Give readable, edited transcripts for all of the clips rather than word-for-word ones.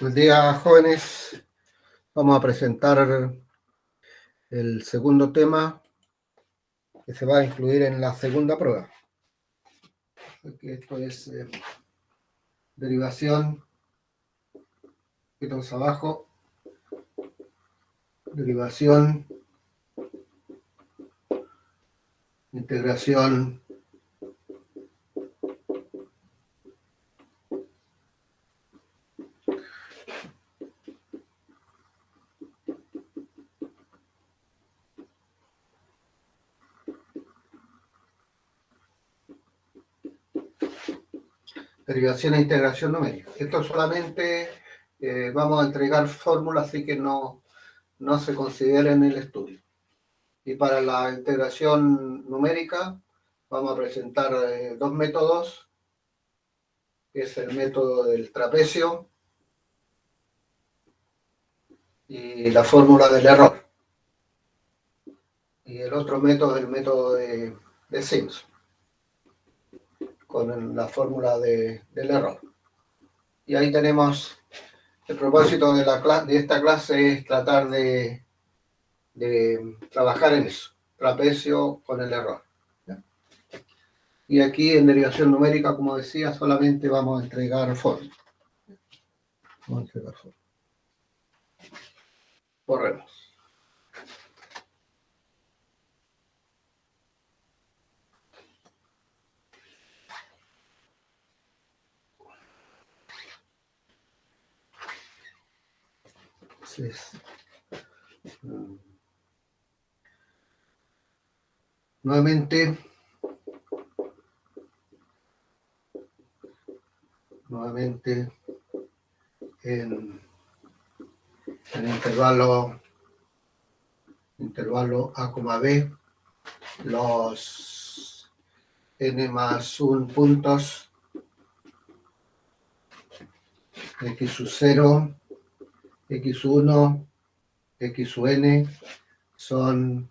Buen día, jóvenes. Vamos a presentar el segundo tema que se va a incluir en la segunda prueba. Aquí esto es derivación, poquitos abajo, derivación, integración, derivación e integración numérica. Esto solamente vamos a entregar fórmulas, así que no se considera en el estudio. Y para la integración numérica vamos a presentar dos métodos, que es el método del trapecio y la fórmula del error. Y el otro método es el método de Simpson, con la fórmula del error. Y ahí tenemos, el propósito de esta clase es tratar de trabajar en eso, trapecio con el error. ¿Ya? Y aquí en derivación numérica, como decía, solamente vamos a entregar fórmulas. Vamos a entregar fórmulas. Corremos. Entonces, nuevamente en el intervalo A, B, los n más 1 puntos, x sub 0, x sub 1, x sub n son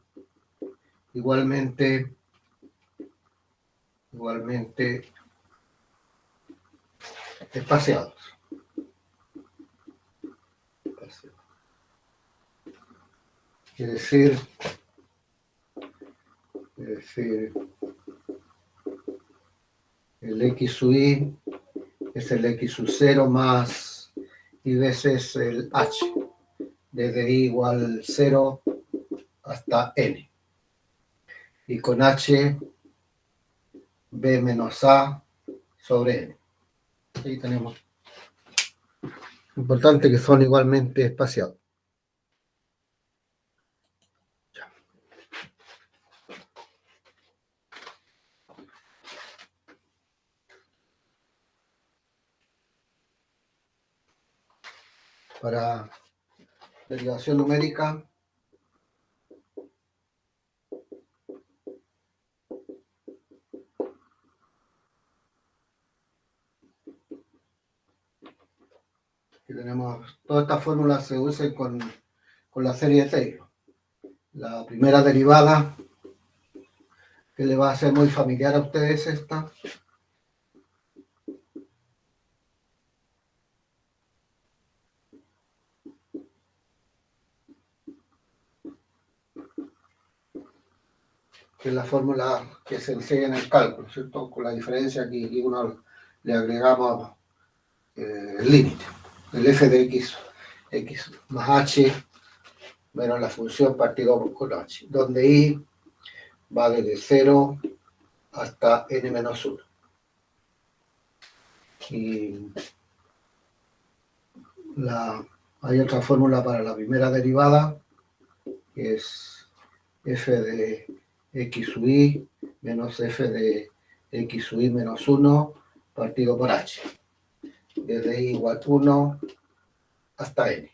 igualmente espaciados. Quiere decir el x sub i es el x sub 0 más y veces el h, desde i igual 0 hasta n. Y con h, b menos a sobre n. Ahí tenemos. Importante que son igualmente espaciados. Para derivación numérica, aquí tenemos todas estas fórmulas se usan con la serie de Taylor. La primera derivada, que le va a ser muy familiar a ustedes esta, que es la fórmula que se enseña en el cálculo, ¿cierto? Con la diferencia que aquí uno le agregamos el límite, el f de x más h menos la función partido con h, donde i va desde 0 hasta n menos 1. Y hay otra fórmula para la primera derivada, que es f de x sub i menos f de x sub i menos 1 partido por h, desde i igual 1 hasta n.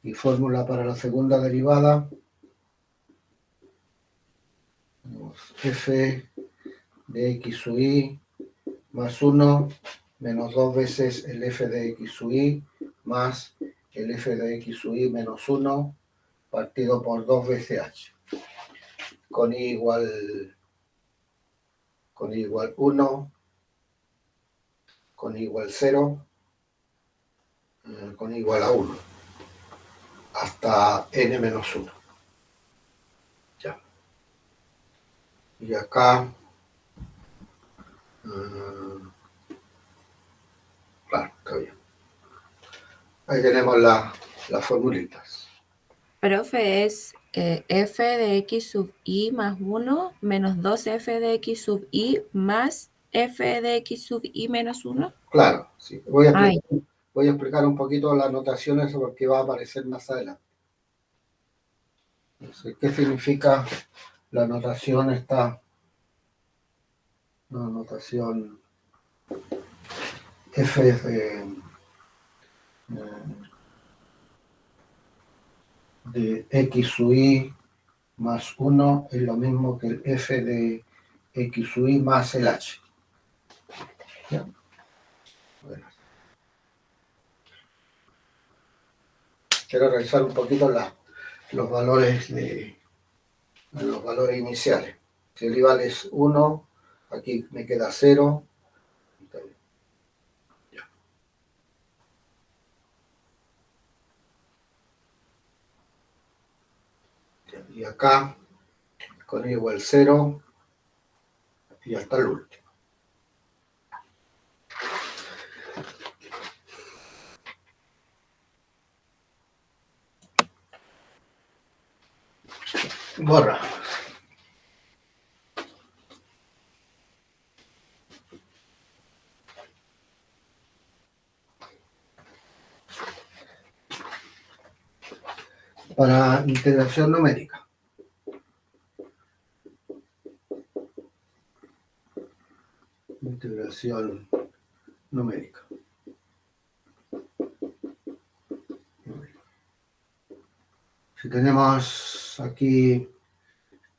Y fórmula para la segunda derivada, f de x sub i más 1 menos 2 veces el f de x sub i más el f de x sub i menos 1 partido por 2 veces h, con i igual 1, con i igual 0, con igual a 1 hasta n menos 1. Ya. Y acá, claro, está bien. Ahí tenemos las formulitas. Profe, es f de x sub i más 1 menos 2f de x sub i más f de x sub i menos 1. Claro, sí. Voy a Ay, explicar un poquito las notaciones porque va a aparecer más adelante. Entonces, ¿qué significa la notación esta? La notación f de x sub i más 1 es lo mismo que el f de x sub i más el h. ¿Ya? Bueno. Quiero revisar un poquito los valores iniciales. Si el i vale es 1, aquí me queda 0. Y acá, con i igual 0, y hasta el último. Borra. Para integración numérica. Integración numérica. Si tenemos aquí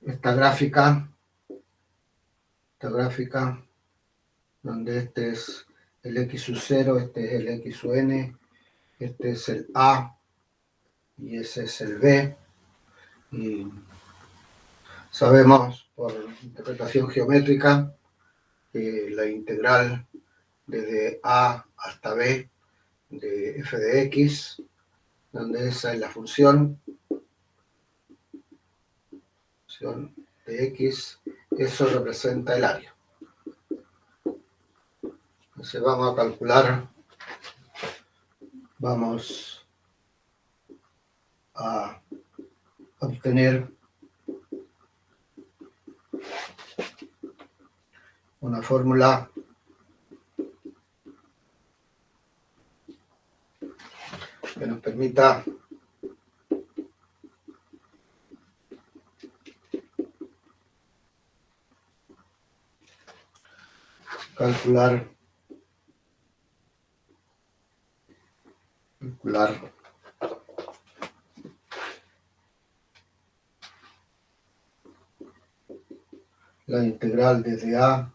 esta gráfica, donde este es el x sub 0, este es el x sub n, este es el a y ese es el b. Y sabemos por interpretación geométrica que la integral desde a hasta b de f de x, donde esa es la función de x, eso representa el área. Entonces vamos a calcular, vamos a obtener una fórmula que nos permita calcular la integral desde a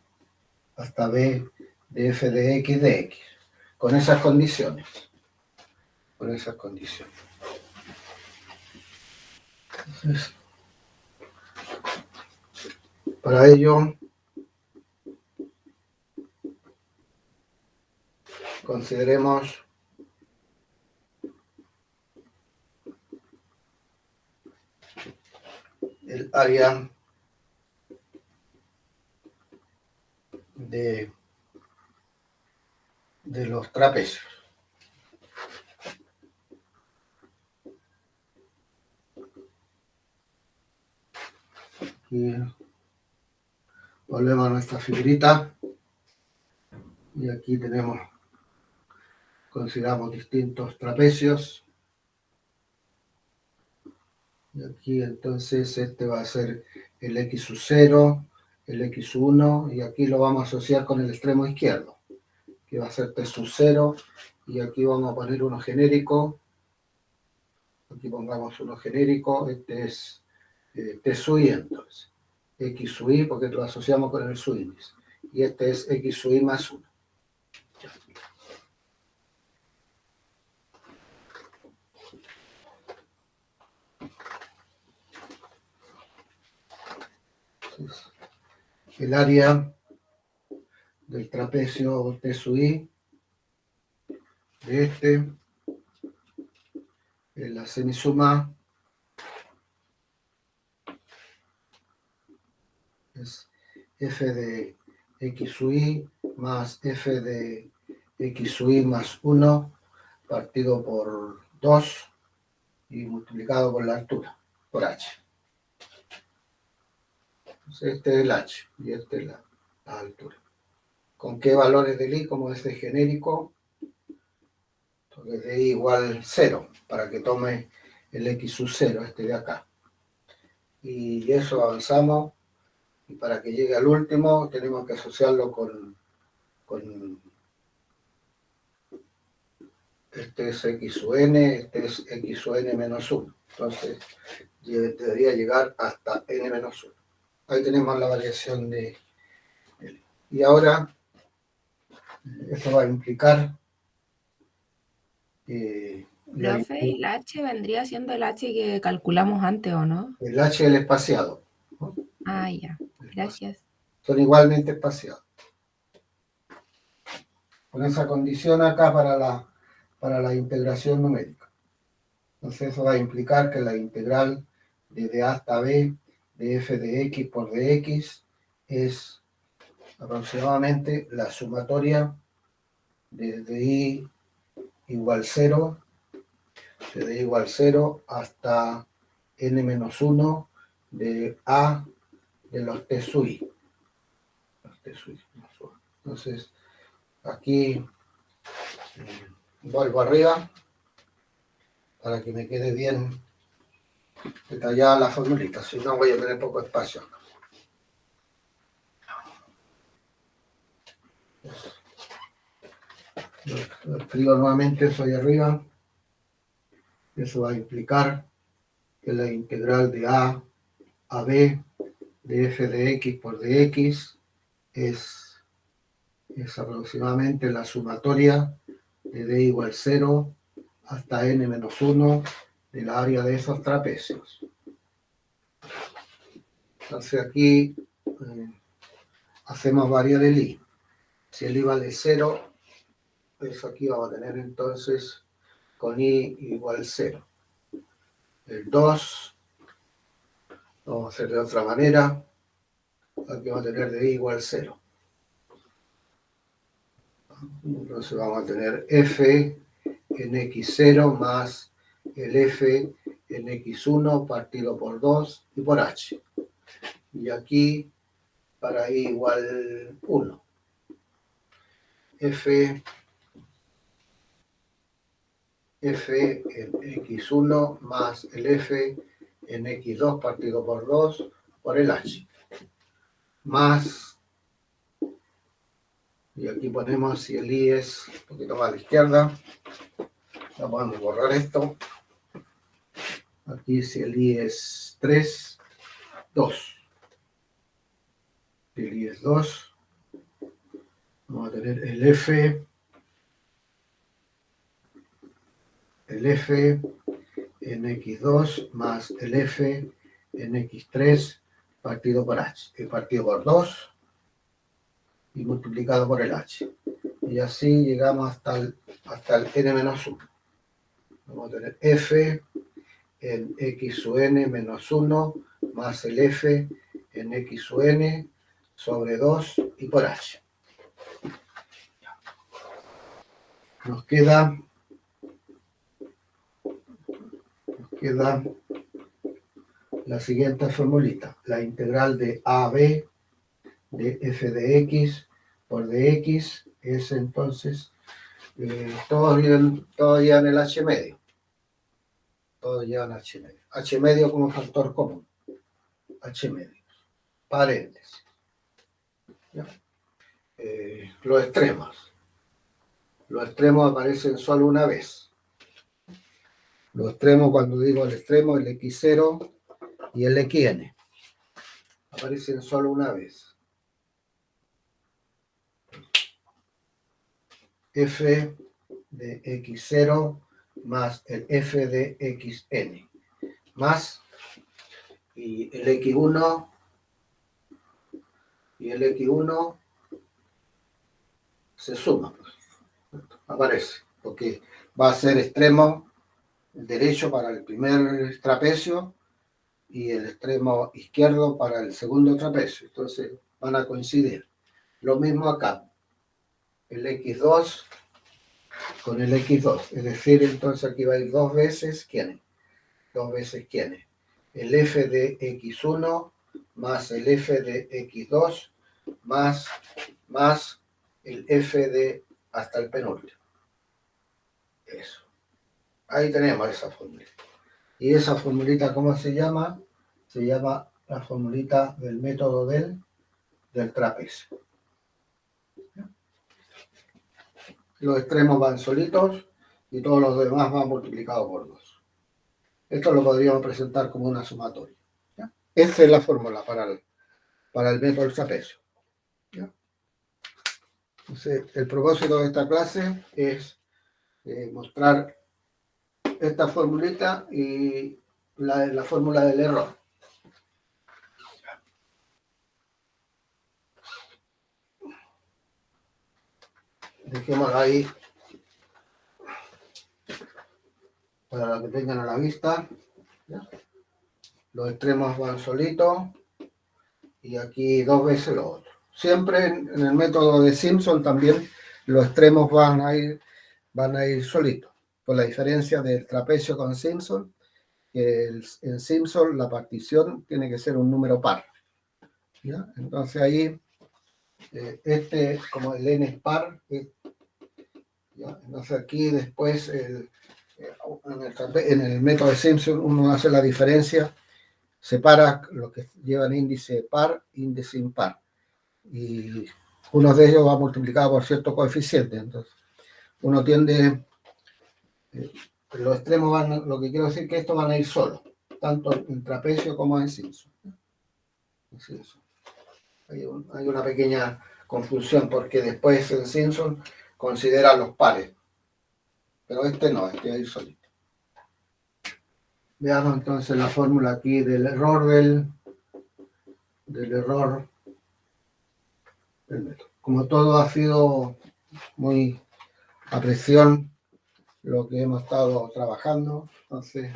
hasta b de f de x, con esas condiciones. Entonces, para ello, consideremos el área de los trapecios. Y volvemos a nuestra figurita y aquí consideramos distintos trapecios. Y aquí entonces este va a ser el x sub 0, el x sub 1, y aquí lo vamos a asociar con el extremo izquierdo, que va a ser t sub 0, y aquí vamos a poner uno genérico. Aquí pongamos uno genérico, este es t sub i entonces. X sub i, porque lo asociamos con el subíndice. Y este es x sub i más 1. Entonces, el área del trapecio t sub i de este la semisuma es f de x sub i más f de x sub i más 1 partido por 2 y multiplicado por la altura, por h. Entonces este es el h y este es la altura. ¿Con qué valores del i? Como este genérico, entonces de i igual 0, para que tome el x sub 0, este de acá. Y eso avanzamos, y para que llegue al último tenemos que asociarlo con este es x sub n, este es x sub n menos 1. Entonces debería llegar hasta n menos 1. Ahí tenemos la variación de L. Y ahora, esto va a implicar Profe, ¿y el h vendría siendo el h que calculamos antes o no? el h del espaciado, ¿no? Ah, ya. Gracias. Son igualmente espaciados. Con esa condición acá para la integración numérica. Entonces eso va a implicar que la integral de a hasta b de f de x por dx es aproximadamente la sumatoria desde i igual 0, desde i igual 0 hasta n menos 1 de a de los t sub i. Entonces, aquí vuelvo arriba para que me quede bien detallada la formulita, si no voy a tener poco espacio. Lo escribo nuevamente, eso ahí arriba. Eso va a implicar que la integral de a b de f de x por dx es aproximadamente la sumatoria de d igual 0 hasta n menos 1 del área de esos trapecios. Entonces aquí hacemos variar el i. Si el i vale 0, eso aquí vamos a tener entonces con i igual 0. El 2, vamos a hacer de otra manera. Aquí vamos a tener de i igual 0. Entonces vamos a tener f en x0 más el f en x1 partido por 2 y por h. Y aquí para i igual 1. f en x1 más el f en x2 partido por 2 por el h. Más, y aquí ponemos si el i es un poquito más a la izquierda, la podemos borrar esto. Aquí si el i es 3, 2. Si el i es 2, vamos a tener el f en x2 más el f en x3 partido por h, partido por 2 y multiplicado por el h. Y así llegamos hasta el n-1. Vamos a tener f en x sub n menos 1 más el f en x sub n sobre 2 y por h. Nos queda la siguiente formulita, la integral de a b de f de x por dx es entonces, todos llevan el h medio. Todos llevan h medio. H medio como factor común. H medio. Paréntesis. Los extremos. Los extremos aparecen solo una vez. Los extremos, cuando digo el extremo, el x0 y el xn, aparecen solo una vez. F de x0 más el f de xn, más, y el x1 se suman. Aparece, porque va a ser extremo derecho para el primer trapecio y el extremo izquierdo para el segundo trapecio. Entonces van a coincidir. Lo mismo acá. El X2 con el X2. Es decir, entonces aquí va a ir dos veces, ¿quién? Dos veces, ¿quién? El F de X1 más el F de X2 más el F de hasta el penúltimo. Eso. Ahí tenemos esa formulita. Y esa formulita, ¿cómo se llama? Se llama la formulita del método del trapecio. Los extremos van solitos y todos los demás van multiplicados por 2. Esto lo podríamos presentar como una sumatoria. ¿Ya? Esta es la fórmula para el método del trapecio. ¿Ya? Entonces, el propósito de esta clase es mostrar esta formulita y la fórmula del error. Dejémoslo ahí para que tengan a la vista. ¿Ya? Los extremos van solitos y aquí dos veces lo otro. Siempre en el método de Simpson también los extremos van a ir solitos, con la diferencia del trapecio con Simpson, que en Simpson la partición tiene que ser un número par. ¿Ya? Entonces ahí, como el n es par, ¿ya? Entonces aquí después en el método de Simpson uno hace la diferencia, separa los que llevan índice par, índice impar. Y uno de ellos va multiplicado por cierto coeficiente. Entonces, uno tiende, los extremos van, lo que quiero decir que estos van a ir solos, tanto en trapecio como en Simpson. Hay una pequeña confusión porque después en Simpson considera los pares, pero este no, este va a ir solito. Veamos entonces la fórmula aquí del error del método. Como todo ha sido muy a presión lo que hemos estado trabajando, entonces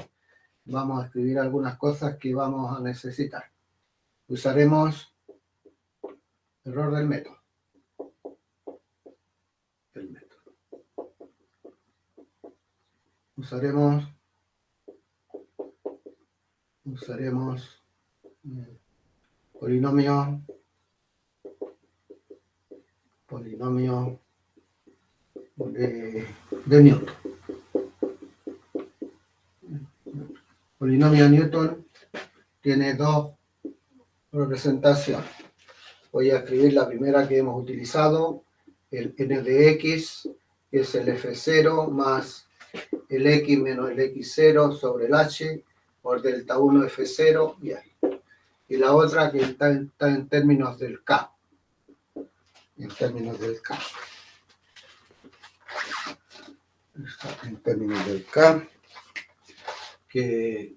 vamos a escribir algunas cosas que vamos a necesitar. Usaremos error del método. Usaremos polinomio de Newton. Polinomio de Newton tiene dos representaciones. Voy a escribir la primera que hemos utilizado, el n de x, que es el f0 más el x menos el x0 sobre el h por delta 1 f0 y ahí. Y la otra que está en términos del k. Está en términos del k, que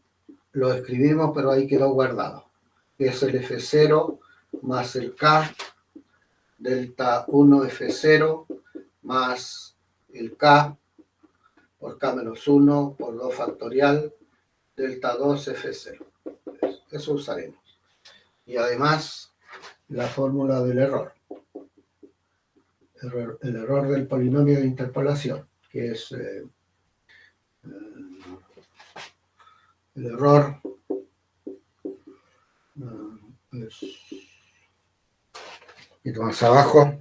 lo escribimos, pero ahí quedó guardado. Que es el f0 más el k, delta 1 f0 más el k por k menos 1 por 2 factorial, delta 2 f0. Eso usaremos. Y además, la fórmula del error. El error del polinomio de interpolación, que es el error y más abajo,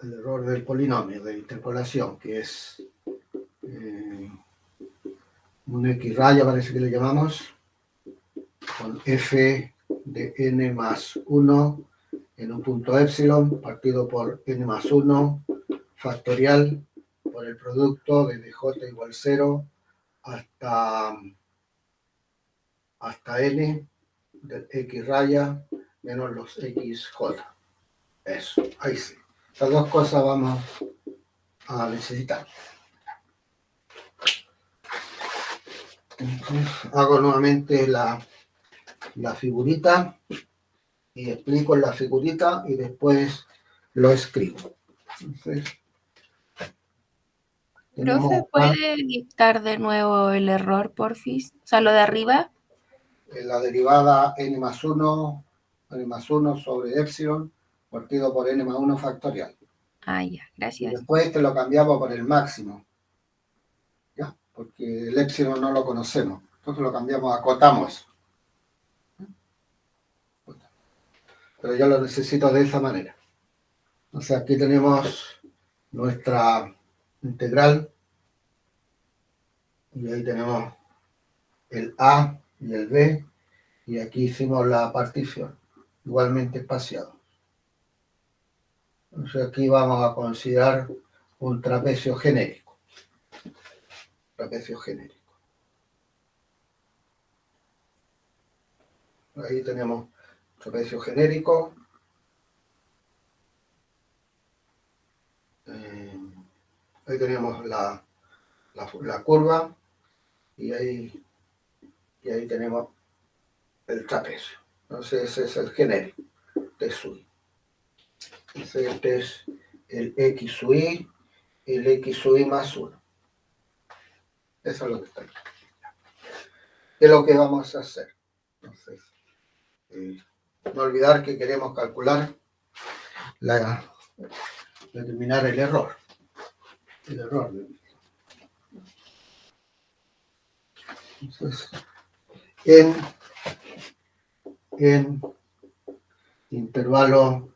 el error del polinomio de interpolación, que es un x raya, parece que le llamamos, con f de n más 1 en un punto epsilon, partido por n más 1, factorial, por el producto desde j igual 0 hasta n del x raya menos los xj. Eso, ahí sí. Estas dos cosas vamos a necesitar. Entonces, hago nuevamente la figurita y explico la figurita y después lo escribo. Entonces, tenemos Profe, acá ¿puede dictar de nuevo el error, porfis? O sea, lo de arriba. la derivada n más 1 sobre epsilon partido por n más 1 factorial. Ah, ya, Y gracias. después lo cambiamos por el máximo, ¿ya? Porque el epsilon no lo conocemos. Entonces lo cambiamos, acotamos. Pero yo lo necesito de esa manera. O sea, aquí tenemos nuestra integral y ahí tenemos el A y el B y aquí hicimos la partición, igualmente espaciado. Entonces aquí vamos a considerar un trapecio genérico. Trapecio genérico. Ahí tenemos trapecio genérico. Ahí tenemos la curva y ahí tenemos el trapecio. Entonces ese es el genérico de SUI. Entonces este es el X sub I, el X sub I más 1. Eso es lo que está aquí. ¿Qué es lo que vamos a hacer? Entonces, no olvidar que queremos calcular determinar el error. El error. Entonces, en intervalo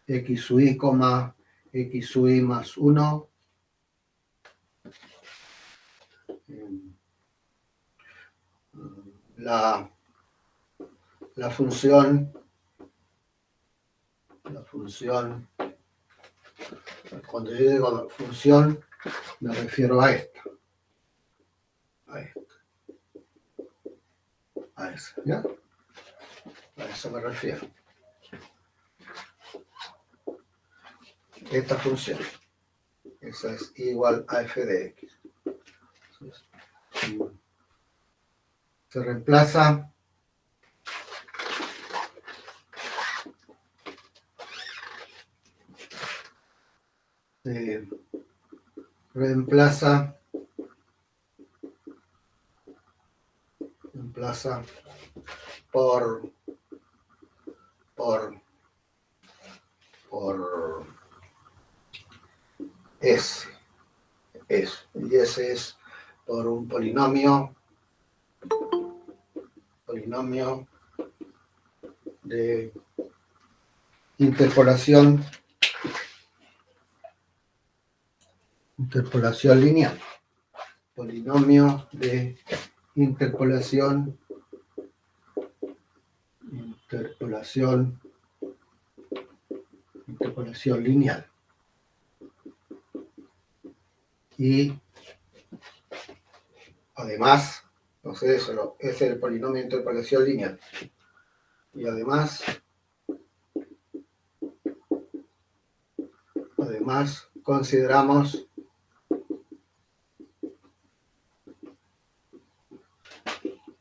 X sub I, X sub I más 1, la función, cuando yo digo función, me refiero a esta, a esa, ¿ya? A eso me refiero. Esta función, esa es igual a f de x. Entonces, se reemplaza por S. Y ese es por un polinomio de interpolación lineal. Polinomio de interpolación lineal. Y además, entonces eso es el polinomio de interpolación lineal. Y además consideramos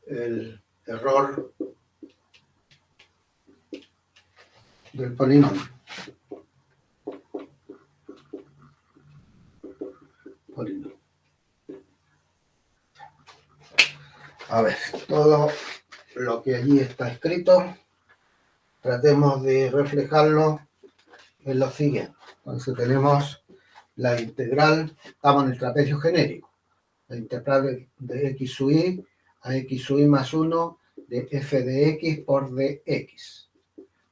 el error del polinomio. A ver, todo lo que allí está escrito, tratemos de reflejarlo en lo siguiente. Entonces tenemos la integral, estamos en el trapecio genérico, la integral de x sub i a x sub i más 1 de f de x por dx.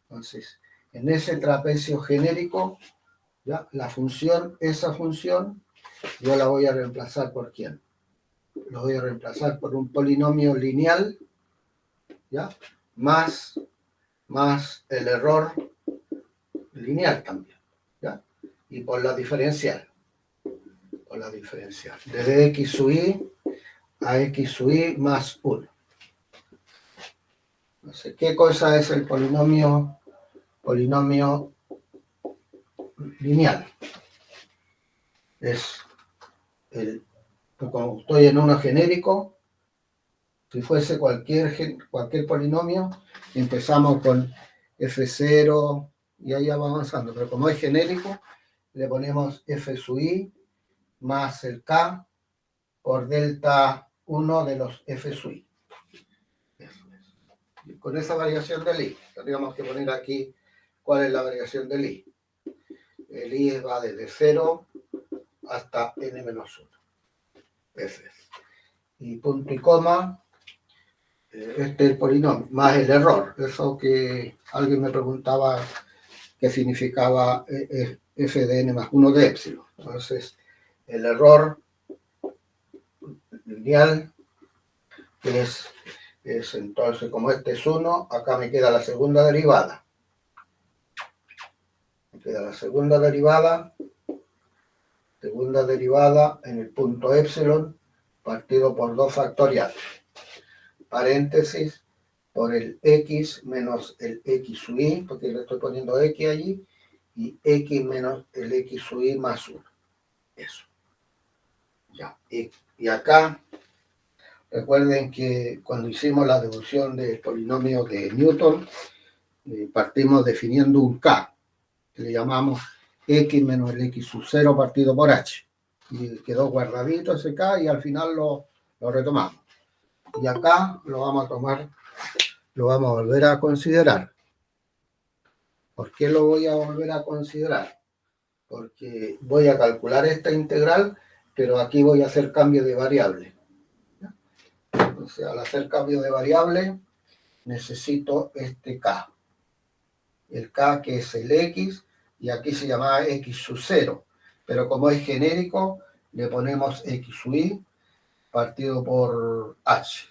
Entonces, en ese trapecio genérico, ¿ya? Esa función, yo la voy a reemplazar por ¿quién? Lo voy a reemplazar por un polinomio lineal, ¿ya? Más el error lineal también, ¿ya? Y por la diferencial. Desde x sub i a x sub i más 1. Entonces, ¿qué cosa es el polinomio lineal? Es como estoy en uno genérico, Si fuese cualquier polinomio, empezamos con f0 y ahí va avanzando. Pero como es genérico, le ponemos f sub i más el k por delta 1 de los f sub i. Y con esa variación del i, tendríamos que poner aquí cuál es la variación del i. El i va desde 0 hasta n-1. F. Y punto y coma, este es el polinomio, más el error. Eso que alguien me preguntaba qué significaba f de n más 1 de epsilon. Entonces, el error lineal es entonces, como este es 1, acá me queda la segunda derivada. Me queda la segunda derivada en el punto epsilon partido por 2 factoriales. Paréntesis por el x menos el x sub i, porque le estoy poniendo x allí, y x menos el x sub i más 1. Eso. Ya. Y acá, recuerden que cuando hicimos la deducción del polinomio de Newton, partimos definiendo un k, que le llamamos x menos el x sub 0 partido por h. Y quedó guardadito ese k y al final lo retomamos. Y acá lo vamos a volver a considerar. ¿Por qué lo voy a volver a considerar? Porque voy a calcular esta integral, pero aquí voy a hacer cambio de variable. Entonces, al hacer cambio de variable, necesito este k. El k que es el x, y aquí se llamaba x sub 0. Pero como es genérico, le ponemos x sub i partido por h.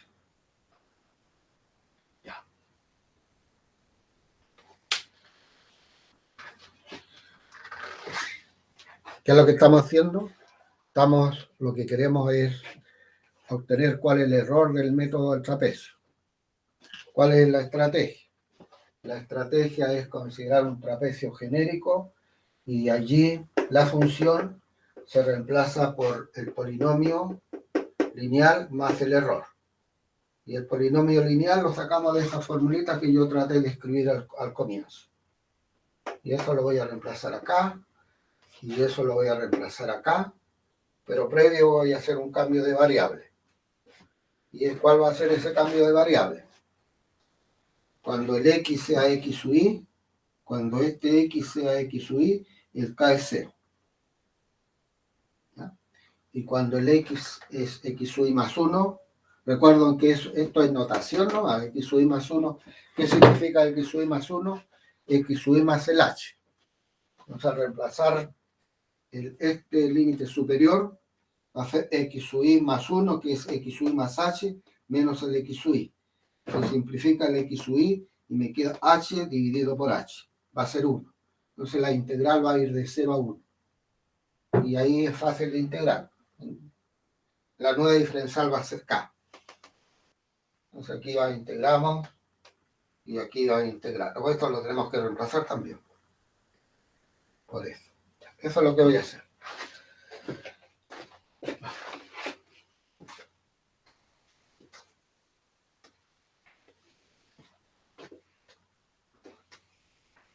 ¿Qué es lo que estamos haciendo? Lo que queremos es obtener cuál es el error del método del trapecio. ¿Cuál es la estrategia? La estrategia es considerar un trapecio genérico y allí la función se reemplaza por el polinomio lineal más el error. Y el polinomio lineal lo sacamos de esa formulita que yo traté de escribir al comienzo. Y eso lo voy a reemplazar acá, y eso lo voy a reemplazar acá, pero previo voy a hacer un cambio de variable. ¿Y cuál va a ser ese cambio de variable? Cuando el x sea x sub i, cuando este x sea x sub i, el k es 0. ¿Ya? Y cuando el x es x sub i más 1, recuerden que esto es notación, ¿no? X sub i más 1, ¿qué significa x sub i más 1? X sub i más el h. Vamos a reemplazar este límite superior, va a ser x sub i más 1, que es x sub i más h, menos el x sub i. Se simplifica el x sub i y me queda h dividido por h. Va a ser 1. Entonces la integral va a ir de 0 a 1. Y ahí es fácil de integrar. La nueva diferencial va a ser k. Entonces aquí integramos y aquí va a integrar. Esto lo tenemos que reemplazar también. Por eso. Eso es lo que voy a hacer.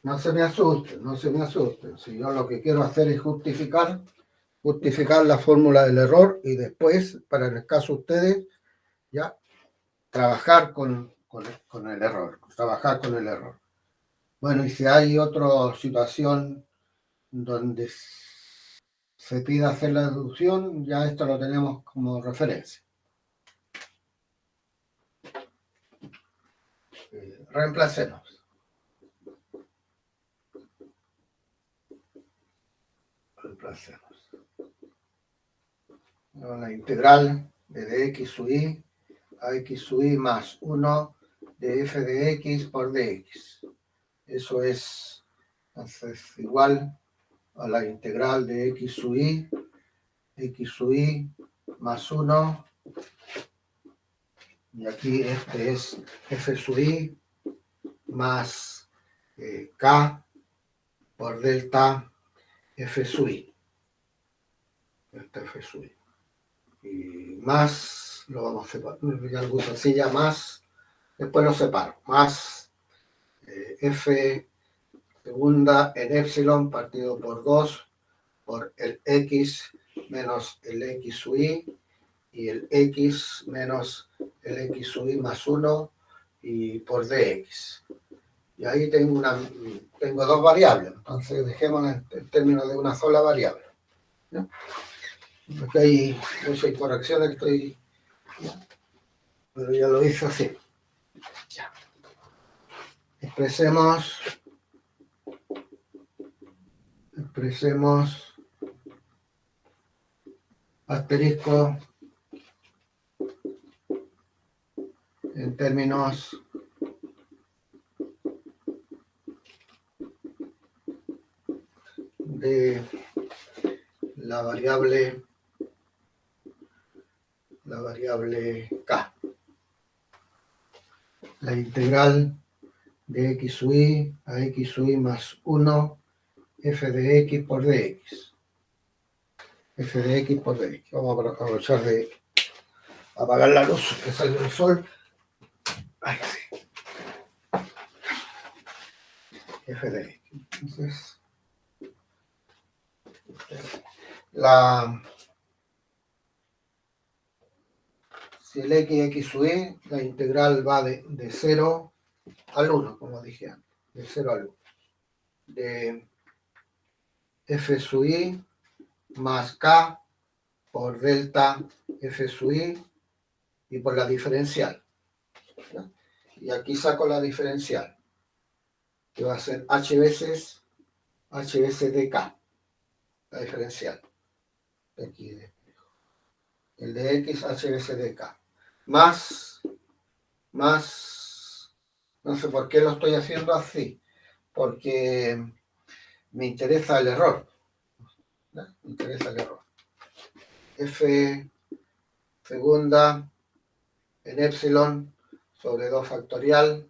No se me asusten, no se me asusten. Si yo lo que quiero hacer es justificar la fórmula del error y después, para el caso de ustedes, ya trabajar con el error. Trabajar con el error. Bueno, y si hay otra situación donde se pida hacer la deducción, ya esto lo tenemos como referencia. Reemplacemos. La integral de dx sub i a x sub i más 1 de f de x por dx. Eso es entonces, igual a la integral de x sub i más 1. Y aquí este es f sub i más k por delta f sub i. Delta f sub i. Y más lo vamos a separar, ya lo puse así ya, más, después lo separo, más f segunda en epsilon partido por 2 por el x menos el x sub i y el x menos el x sub i más 1 y por dx. Y ahí tengo dos variables, entonces dejemos en términos de una sola variable. ¿No? Aquí hay muchas correcciones que estoy, pero ya lo hice así. Ya. Expresemos asterisco en términos de la variable k. La integral de x sub i a x sub i más 1 f de x por dx. F de x por dx. Vamos a aprovechar de apagar la luz que sale el sol. Ahí sí. F de x. Entonces, si el x sub i, la integral va de 0 al 1, como dije antes. De 0 al 1. De f sub i más k por delta f sub i y por la diferencial. ¿No? Y aquí saco la diferencial, que va a ser h veces dk, la diferencial. Aquí el de x h veces dk. Más, no sé por qué lo estoy haciendo así, porque me interesa el error. ¿No? Me interesa el error. F segunda en epsilon sobre 2 factorial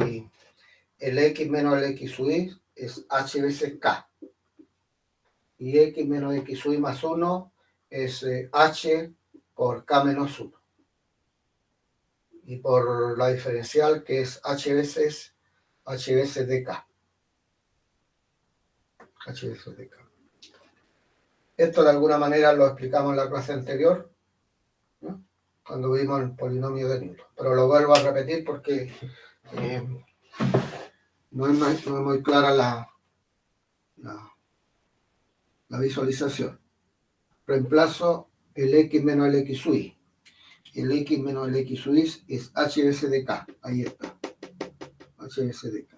y el x menos el x sub i es h veces k y x menos x sub i más 1 es h por k menos 1 y por la diferencial que es h veces dk. H veces dk. Esto de alguna manera lo explicamos en la clase anterior, ¿no? Cuando vimos el polinomio de Newton, pero lo vuelvo a repetir porque no es muy clara la visualización. Reemplazo el x menos el x sub i. El x menos el x sub i es h veces dk. Ahí está. H veces dk.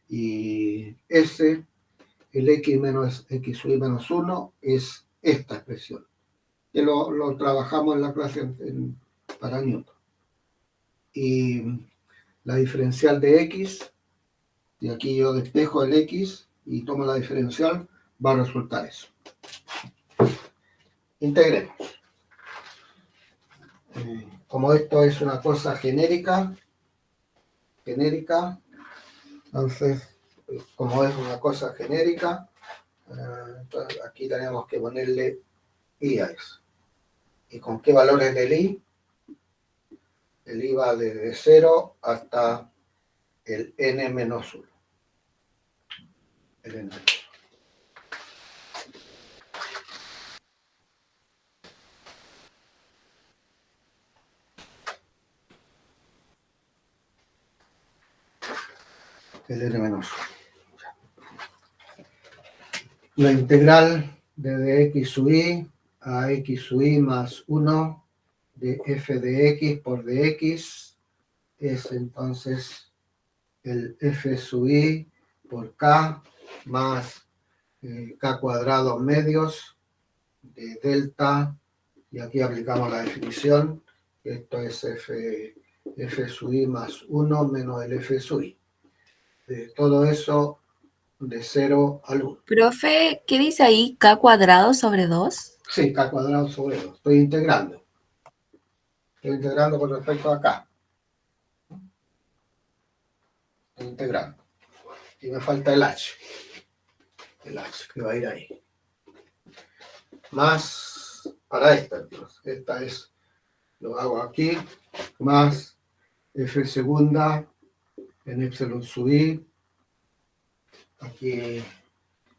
Y S, el x menos x sub i menos 1, es esta expresión. Que lo trabajamos en la clase para Newton. Y la diferencial de x, y aquí yo despejo el x y tomo la diferencial, va a resultar eso. Integremos. Como esto es una cosa genérica, entonces, como es una cosa genérica, entonces aquí tenemos que ponerle i a eso. ¿Y con qué valores del i? El i va desde 0 hasta el n menos 1. El n menos 1. El n menos 1. La integral de x sub i a x sub i más 1 de f de x por dx es entonces el f sub i por k más k cuadrado medios de delta, y aquí aplicamos la definición, esto es f sub i más 1 menos el f sub i. Todo eso de 0 al 1. Profe, ¿qué dice ahí? ¿K cuadrado sobre 2? Sí, k cuadrado sobre 2. Estoy integrando. Estoy integrando con respecto a k. Estoy integrando. Y me falta el h. El h que va a ir ahí. Más para esta, entonces. Esta es lo hago aquí, más f segunda en epsilon sub i. Aquí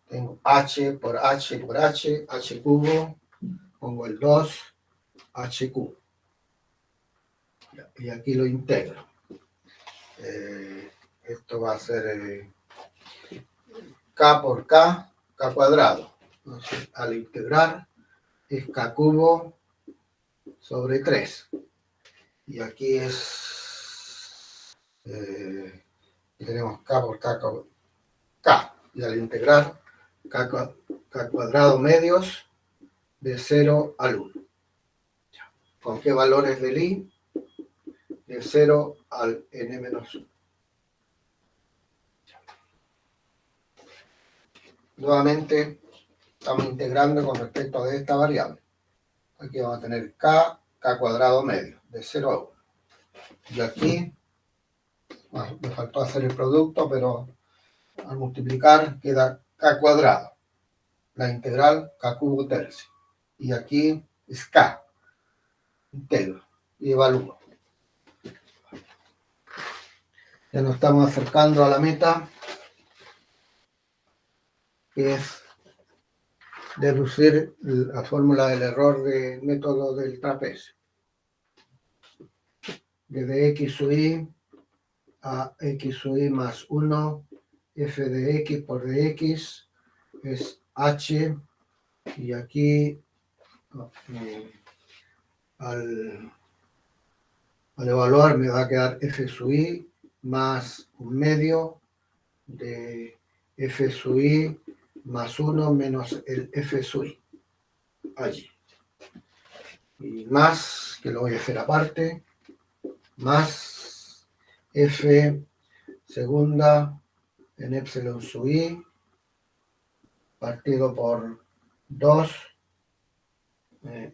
tengo h por h por h, h cubo, pongo el 2, h cubo. Y aquí lo integro. Esto va a ser k por k cuadrado. Entonces, al integrar es k cubo sobre 3. Y aquí tenemos k por k. Y al integrar k cuadrado medios de 0 al 1. ¿Con qué valores del i? De 0 al n-1. Nuevamente estamos integrando con respecto a esta variable. Aquí vamos a tener k cuadrado medio, de 0 a 1. Y aquí, me faltó hacer el producto, pero al multiplicar queda k cuadrado. La integral k cubo tercio. Y aquí es k. Integro y evalúo. Ya nos estamos acercando a la meta, que es deducir la fórmula del error del método del trapecio. Desde x sub i a x sub i más 1, f de x por dx es h, y aquí al evaluar me va a quedar f sub i más un medio de f sub i más 1 menos el f sub i, allí. Y más, que lo voy a hacer aparte, más f segunda en epsilon sub i partido por 2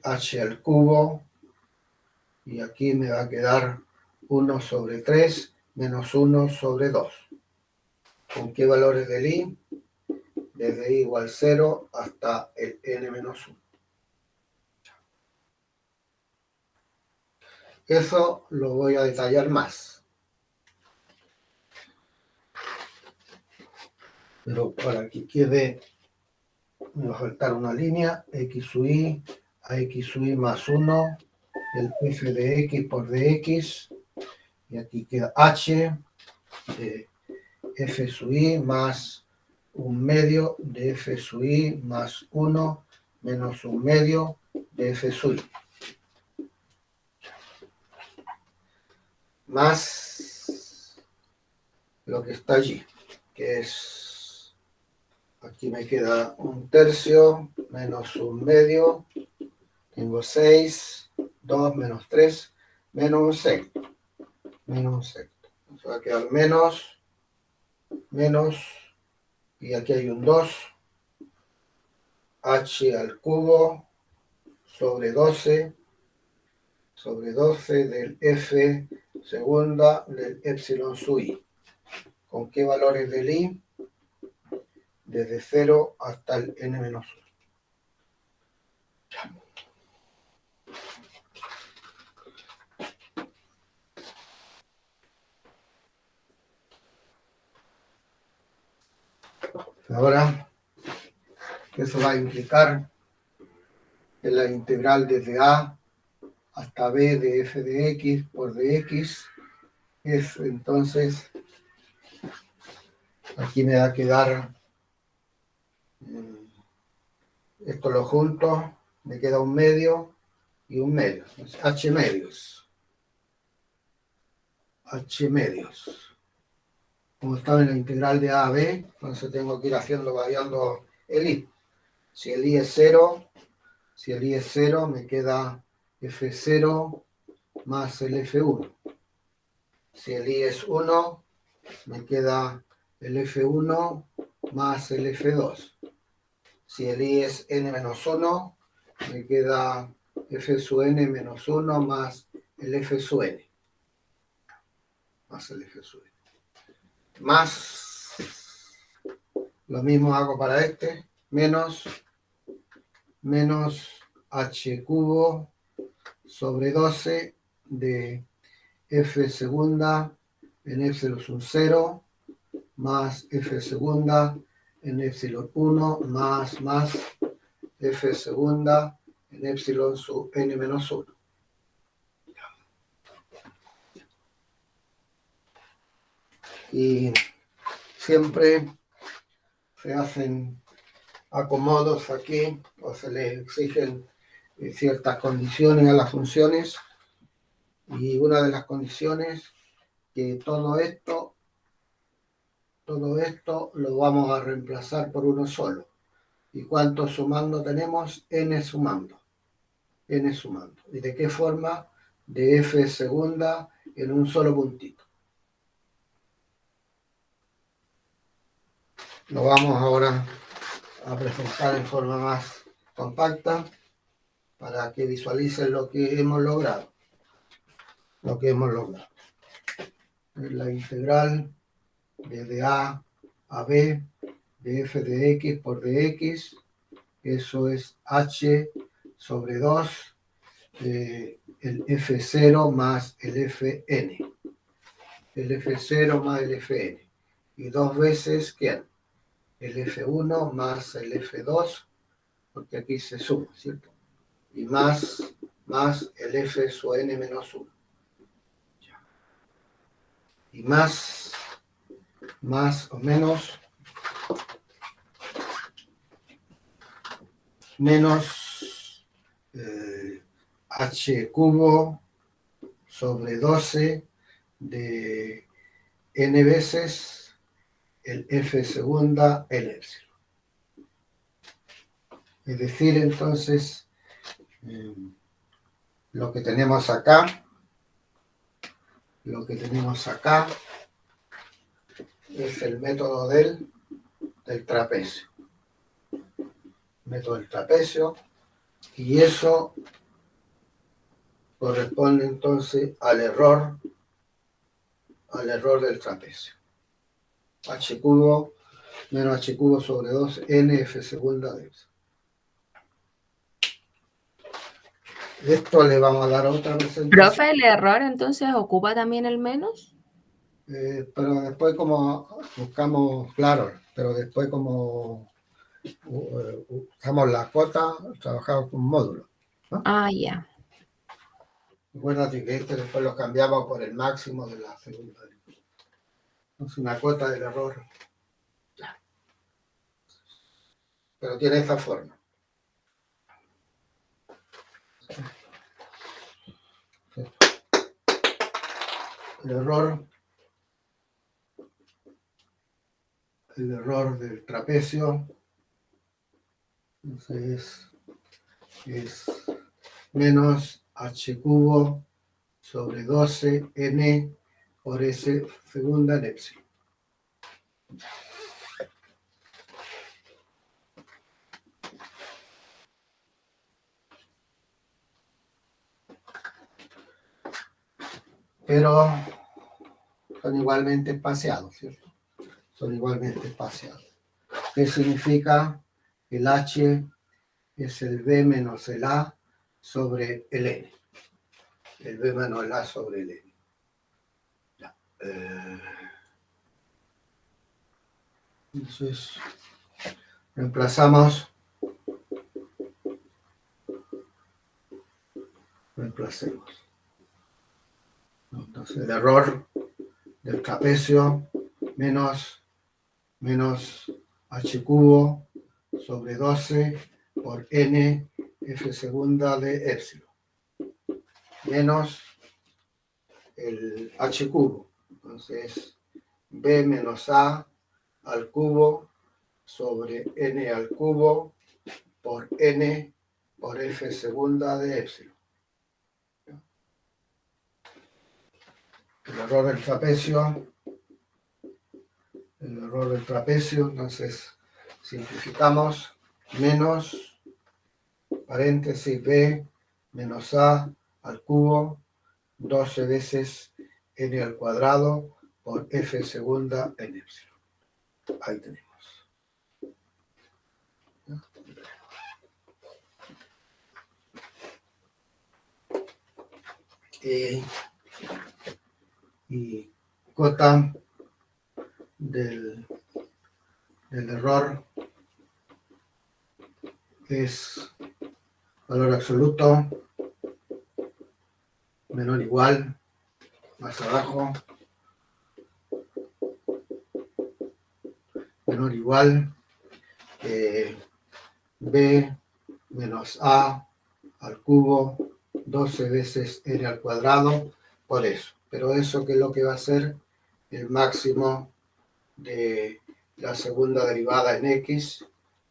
h al cubo, y aquí me va a quedar 1 sobre 3 menos 1 sobre 2. ¿Con qué valores del i? Desde i igual 0 hasta el n-1. Eso lo voy a detallar más. Pero para que quede, me va a faltar una línea, x sub i a x sub i más 1, el f de x por dx, y aquí queda h de f sub i más un medio de f sub i más 1 menos un medio de f sub i. Más lo que está allí, que es, aquí me queda un tercio menos un medio, tengo 6, 2 menos 3, menos un sexto, va a quedar menos, y aquí hay un 2, h al cubo sobre 12 del f segunda del epsilon sub i. ¿Con qué valores del i? Desde 0 hasta el n-1. Ahora, eso va a implicar que la integral desde a hasta b de f de x por dx es, entonces, aquí me va a quedar esto lo junto, me queda un medio y un medio, h medios. Como estaba en la integral de a a b, entonces tengo que ir variando el i. Si el i es 0, me queda f0 más el f1. Si el i es 1, me queda el f1 más el f2. Si el i es n-1, me queda f sub n menos 1 más el f sub n. Más, lo mismo hago para menos h cubo sobre 12 de f segunda en epsilon sub 0 más f segunda en epsilon 1 más f segunda en epsilon sub n menos 1. Y siempre se hacen acomodos aquí o se les exigen ciertas condiciones a las funciones, y una de las condiciones que todo esto lo vamos a reemplazar por uno solo. ¿Y cuánto sumando tenemos? N sumando. N sumando. ¿Y de qué forma? De f segunda en un solo puntito. Lo vamos ahora a presentar en forma más compacta para que visualicen lo que hemos logrado. Es la integral desde A a B de f de x por dx. Eso es h sobre 2 el f0 más el fn. El f0 más el fn. Y dos veces, ¿quién? El f1 más el f2, porque aquí se suma, ¿cierto? Y más el f sub n menos 1. Y más o menos h cubo sobre 12 de n veces el f segunda el epsilon. Es decir, entonces, lo que tenemos acá es el método del trapecio. Método del trapecio, y eso corresponde entonces al error del trapecio. H cubo menos h cubo sobre 2 n f segunda de epsilon. Esto le vamos a dar otra presentación. Profe, ¿el error entonces ocupa también el menos? Pero después como buscamos, claro, pero después como usamos la cota, trabajamos con módulos, ¿no? Ah, ya. Acuérdate que este después lo cambiamos por el máximo de la segunda. Es una cota del error. Pero tiene esta forma. El error del trapecio, entonces es menos h cubo sobre 12 n por s segunda en epsilon. Pero son igualmente espaciados, ¿cierto? Son igualmente espaciados. ¿Qué significa? El h es el b menos el a sobre el n. El b menos el a sobre el n. Entonces, reemplacemos. Entonces, el error del trapecio menos h cubo sobre 12 por n f segunda de epsilon. Menos el h cubo. Entonces, b menos a al cubo sobre n al cubo por n por f segunda de epsilon. El error del trapecio, entonces simplificamos, menos paréntesis b menos a al cubo 12 veces n al cuadrado por f segunda en epsilon. Ahí tenemos. y cota del error es valor absoluto menor o igual, más abajo, menor o igual, b menos a al cubo 12 veces n al cuadrado, por eso. Pero eso, ¿qué es lo que va a ser? El máximo de la segunda derivada en x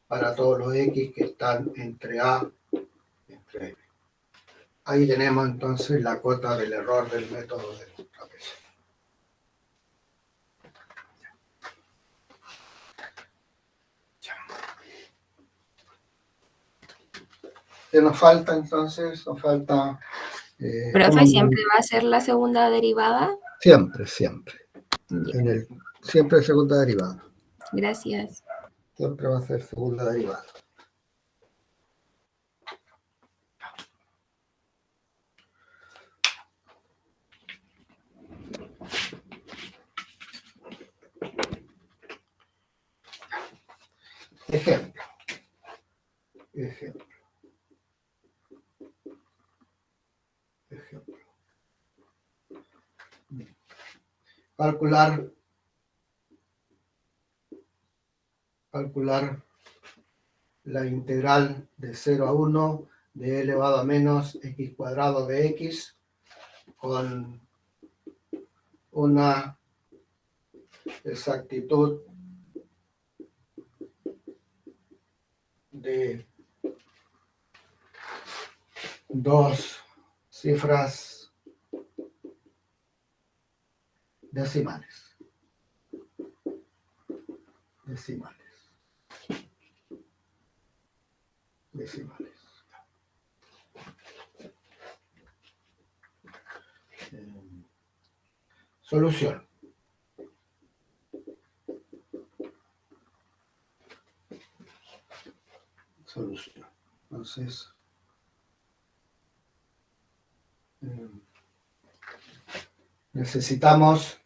para todos los x que están entre a y entre n. Ahí tenemos entonces la cota del error del método de trapecio. ¿Qué nos falta entonces? Nos falta... Profe, ¿siempre va a ser la segunda derivada? Siempre, siempre. Ya. Siempre segunda derivada. Gracias. Siempre va a ser segunda derivada. Ejemplo. Calcular la integral de 0 a 1 de e elevado a menos x cuadrado de x con una exactitud de 2 cifras decimales. Solución. Entonces, necesitamos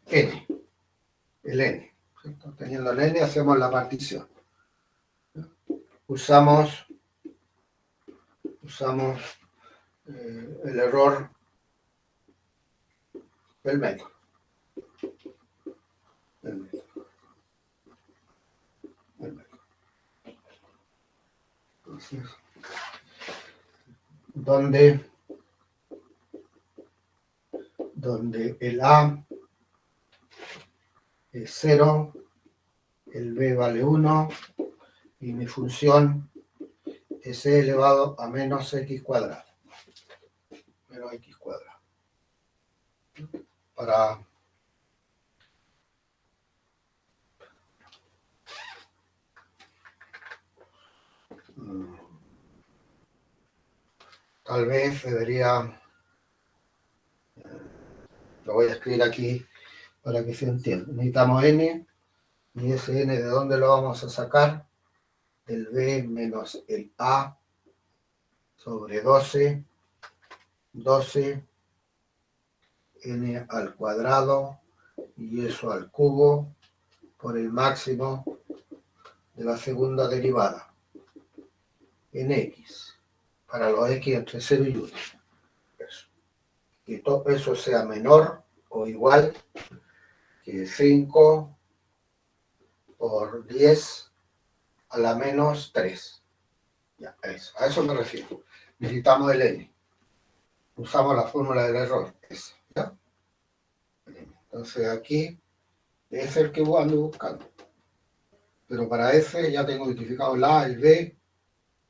n, el n. ¿Cierto? Teniendo el n hacemos la partición. Usamos el error del método. Entonces, donde el a es 0, el b vale 1 y mi función es e elevado a menos x cuadrado. Menos x cuadrado. Tal vez debería, lo voy a escribir aquí para que se entienda. Necesitamos n, y ese n, ¿de dónde lo vamos a sacar? Del b menos el a sobre 12 n al cuadrado y eso al cubo por el máximo de la segunda derivada en x para los x entre 0 y 1. Eso. Que todo eso sea menor o igual que 5 por 10 a la menos 3. Ya, eso, a eso me refiero. Necesitamos el n. Usamos la fórmula del error. Eso, ¿ya? Entonces aquí es el que ando buscando. Pero para f ya tengo identificado el a, el b,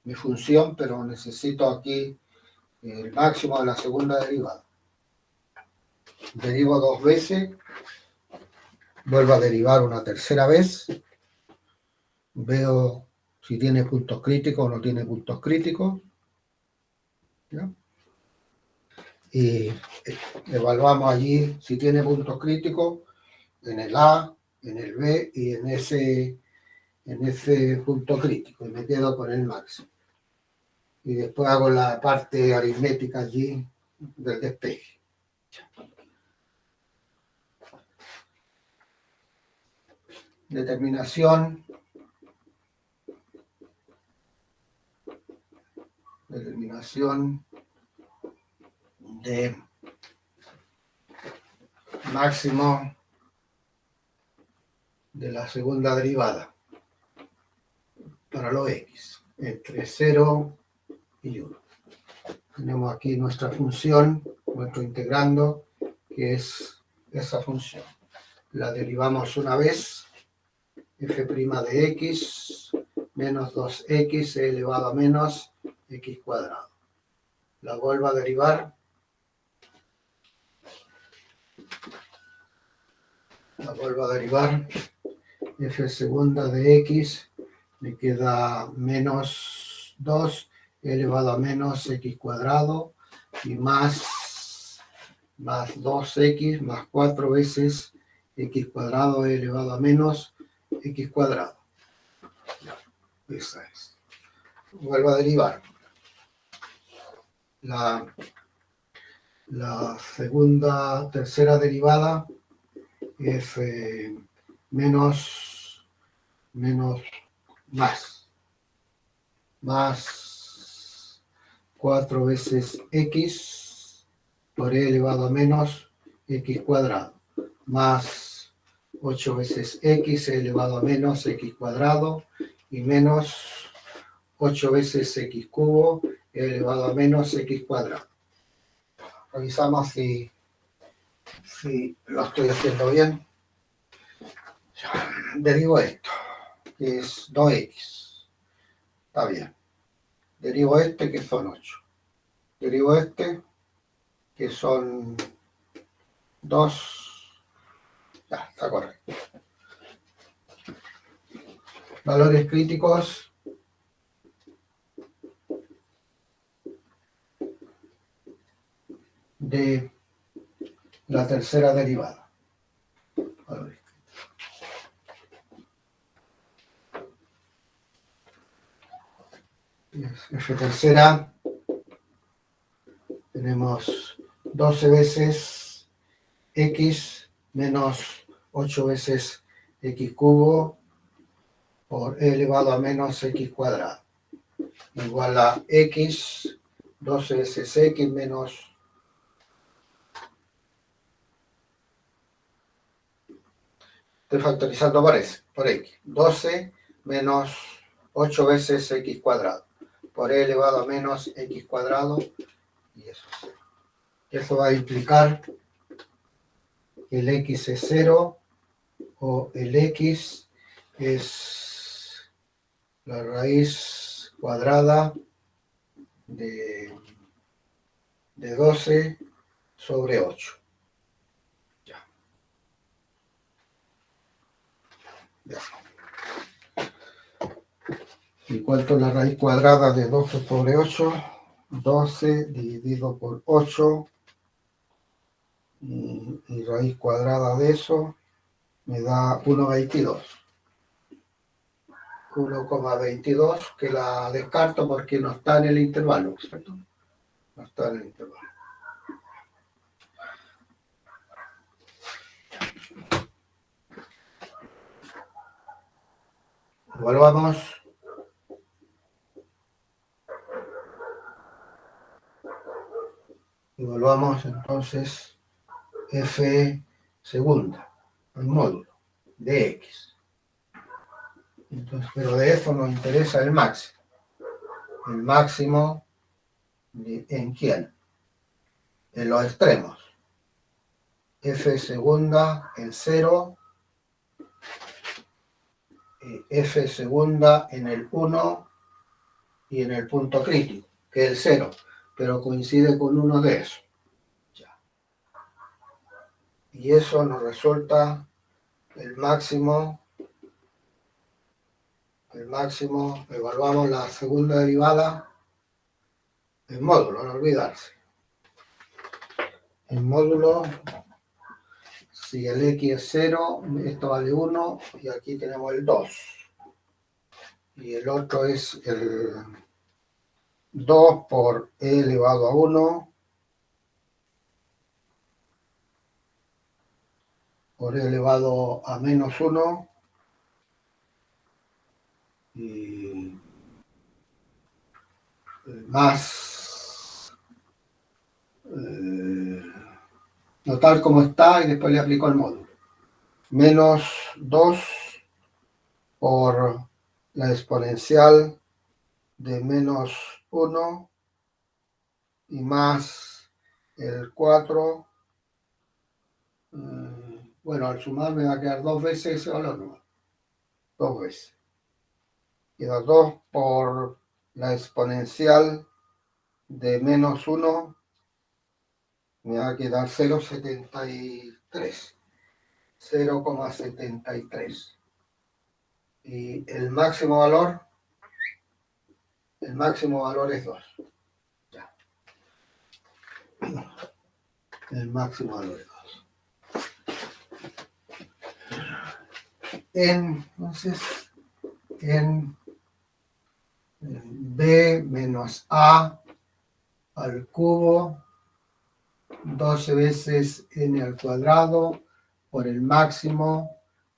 mi función, pero necesito aquí el máximo de la segunda derivada. Derivo 2 veces, vuelvo a derivar una tercera vez, veo si tiene puntos críticos o no tiene puntos críticos, ¿ya? Y evaluamos allí si tiene puntos críticos en el A, en el B y en ese en ese punto crítico y me quedo con el máximo. Y después hago la parte aritmética allí del despeje. Determinación de máximo de la segunda derivada para los x entre 0 y 1. Tenemos aquí nuestra función, nuestro integrando, que es esa función. La derivamos una vez, f' de x menos 2x elevado a menos x cuadrado. La vuelvo a derivar. F segunda de x me queda menos 2 elevado a menos x cuadrado y más 2x más 4 veces x cuadrado elevado a menos x cuadrado. Esa es. Vuelvo a derivar. La tercera derivada es menos más 4 veces x por e elevado a menos x cuadrado, más 8 veces x elevado a menos x cuadrado y menos 8 veces x cubo elevado a menos x cuadrado. Revisamos si lo estoy haciendo bien. Derivo esto, que es 2x. Está bien. Derivo este, que son 8. Derivo este, que son 2. Ya, está correcto. Valores críticos de la tercera derivada. Valores. F tercera, tenemos 12 veces x menos 8 veces x cubo por e elevado a menos x cuadrado, igual a x, 12 veces x menos... Estoy factorizando por x. 12 menos 8 veces x cuadrado por e elevado a menos x cuadrado, y eso es 0. Eso va a implicar que el x es 0 o el x es la raíz cuadrada de 12 sobre 8. Ya. ¿Y cuánto es la raíz cuadrada de 12 sobre 8? 12 dividido por 8 y raíz cuadrada de eso me da 1,22. 1,22, que la descarto porque no está en el intervalo, ¿cierto? No está en el intervalo. Evaluamos entonces f segunda, el módulo de x. Entonces, pero de eso nos interesa el máximo. El máximo, ¿en quién? En los extremos. F segunda en 0, F segunda en el 1 y en el punto crítico, que es el 0, pero coincide con uno de esos. Ya. Y eso nos resulta el máximo, evaluamos la segunda derivada, el módulo, no olvidarse. El módulo, si el x es 0, esto vale 1, y aquí tenemos el 2. y el otro es el 2 por e elevado a 1 por e elevado a menos 1 y más no tal como está y después le aplico el módulo. Menos 2 por la exponencial de menos 1 y más el 4. Bueno, al sumar me va a quedar 2 veces ese valor, ¿no? 2 veces. Queda 2 por la exponencial de menos 1, me va a quedar 0,73. 0,73. Y el máximo valor es 2. Ya. El máximo valor es 2. Entonces, en b menos a al cubo 12 veces n al cuadrado por el máximo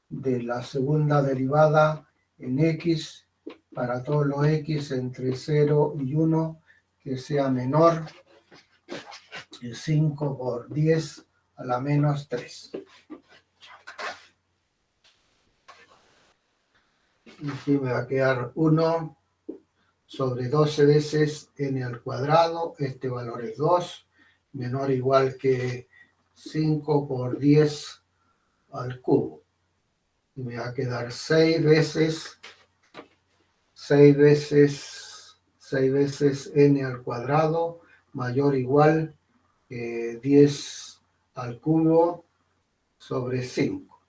de la segunda derivada en x para todos los x entre 0 y 1 que sea menor que 5 por 10 a la menos 3. Y aquí me va a quedar 1 sobre 12 veces n al cuadrado, este valor es 2, menor o igual que 5 por 10 al cubo. Y me va a quedar 6 veces n al cuadrado mayor o igual que 10 al cubo sobre 5.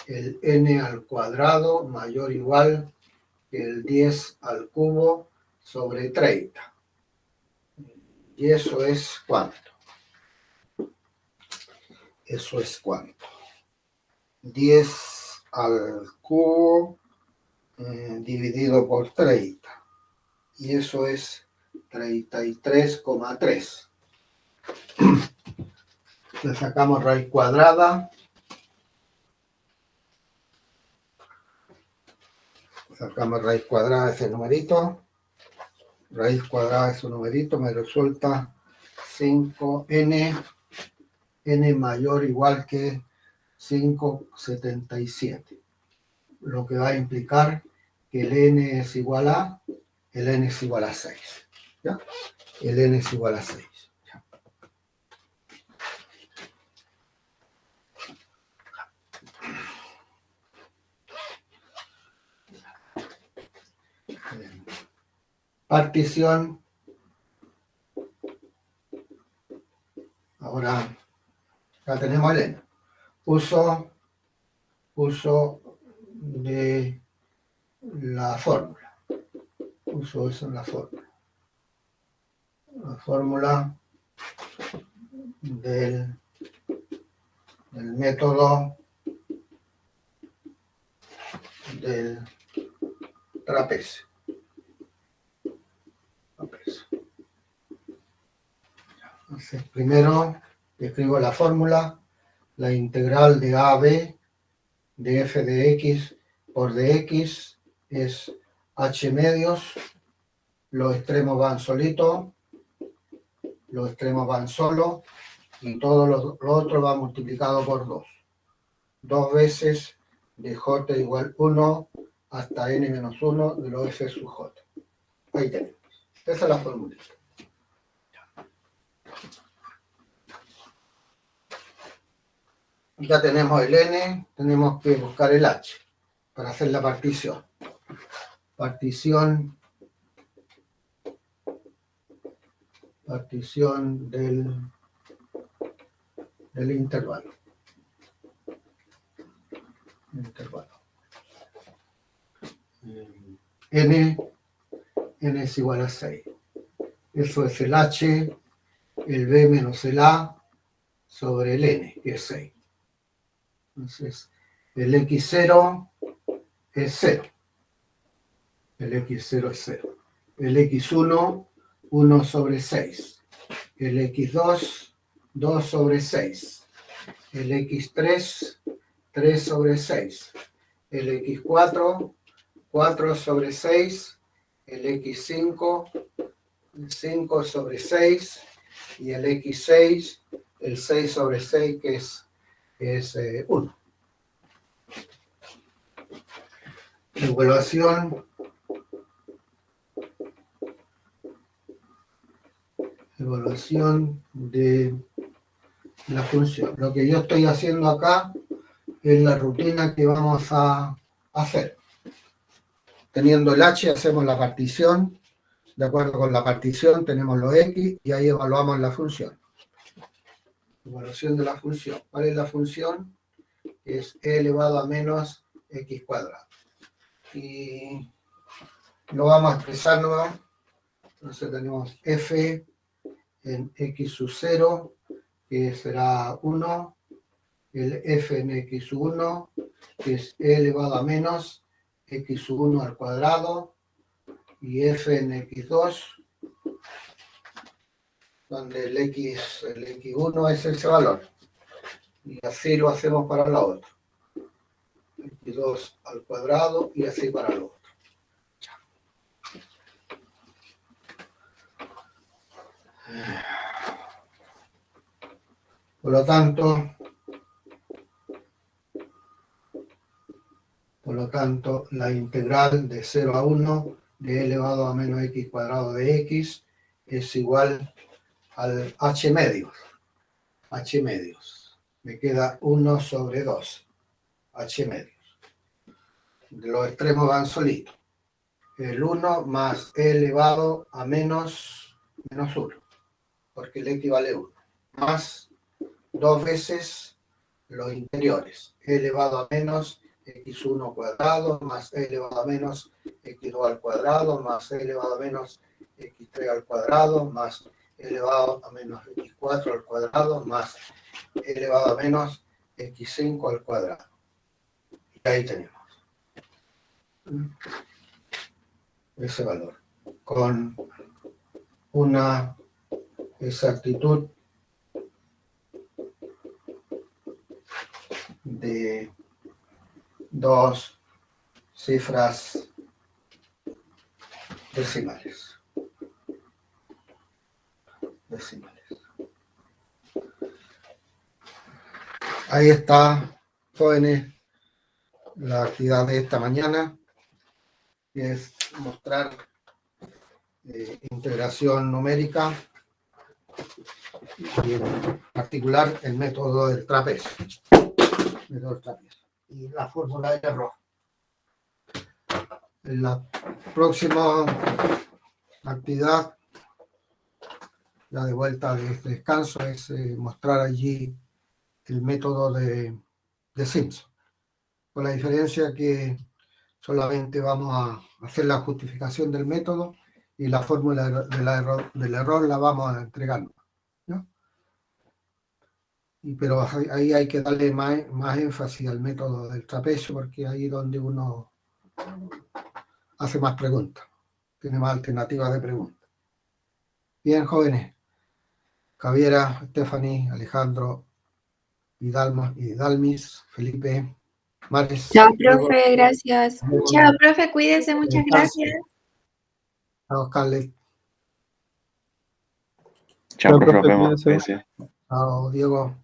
El n al cuadrado mayor o igual que el 10 al cubo sobre 30. ¿Y eso es cuánto? Eso es cuánto. 10 al cubo dividido por 30. Y eso es 33,3. Le sacamos raíz cuadrada. Sacamos raíz cuadrada de ese numerito. Raíz cuadrada de ese numerito me resulta 5n, n mayor o igual que 5,77. Lo que va a implicar que el n es igual a, el n es igual a 6. ¿Ya? El n es igual a 6. ¿Ya? Partición. Ahora, ya tenemos el n. Uso de la fórmula. Uso eso en la fórmula. La fórmula del método del trapecio. Entonces, primero escribo la fórmula, la integral de a a b de f de x por dx es h medios, los extremos van solitos, los extremos van solos y todo lo otro va multiplicado por 2. 2 veces de j igual 1 hasta n menos 1 de los f sub j. Ahí tenemos. Esa es la fórmula. Ya tenemos el n, tenemos que buscar el h para hacer la partición. Partición del intervalo. N es igual a 6. Eso es el h, el b menos el a sobre el n, que es 6. Entonces, el x0 es 0. el x0 es 0. El x1, 1 sobre 6. El x2, 2 sobre 6. El x3, 3 sobre 6. El x4, 4 sobre 6. El x5, 5 sobre 6. Y el x6, el 6 sobre 6, que es 1. Evaluación de la función. Lo que yo estoy haciendo acá es la rutina que vamos a hacer. Teniendo el h, hacemos la partición. De acuerdo con la partición, tenemos los x y ahí evaluamos la función. Evaluación de la función. ¿Cuál es la función? Es e elevado a menos x cuadrado. Y lo vamos a expresar nuevo. Entonces tenemos f en x sub 0, que será 1, el f en x sub 1, que es e elevado a menos x sub 1 al cuadrado, y f en x2, donde el x1 es ese valor. Y así lo hacemos para la otra. x2 al cuadrado y así para lo otro. Por lo tanto, la integral de 0 a 1 de e elevado a menos x cuadrado de x es igual al h medios. H medios. Me queda 1 sobre 2. H medios. Los extremos van solitos. El 1 más e elevado a menos 1, porque el x vale 1, más 2 veces los interiores, e elevado a menos x1 cuadrado, más e elevado a menos x2 al cuadrado, más e elevado a menos x3 al cuadrado, más e elevado a menos x4 al cuadrado, más e elevado a menos x5 al cuadrado. Y ahí tenemos ese valor, con una exactitud de 2 cifras decimales. Ahí está, jóvenes, la actividad de esta mañana, que es mostrar integración numérica y en particular el método del trapecio. Y la fórmula de error. En la próxima actividad, ya de vuelta de descanso, es mostrar allí el método de Simpson. Con la diferencia que solamente vamos a hacer la justificación del método y la fórmula del error la vamos a entregar, ¿no? Pero ahí hay que darle más énfasis al método del trapecio, porque ahí es donde uno hace más preguntas, tiene más alternativas de preguntas. Bien, jóvenes, Javiera, Stephanie, Alejandro, Dalmis, Felipe, Mares. Chao, profe, gracias. Chao, profe, cuídese, muchas gracias. Chao, Carles. Chao, profe, nos vemos. Gracias. Chao, Diego.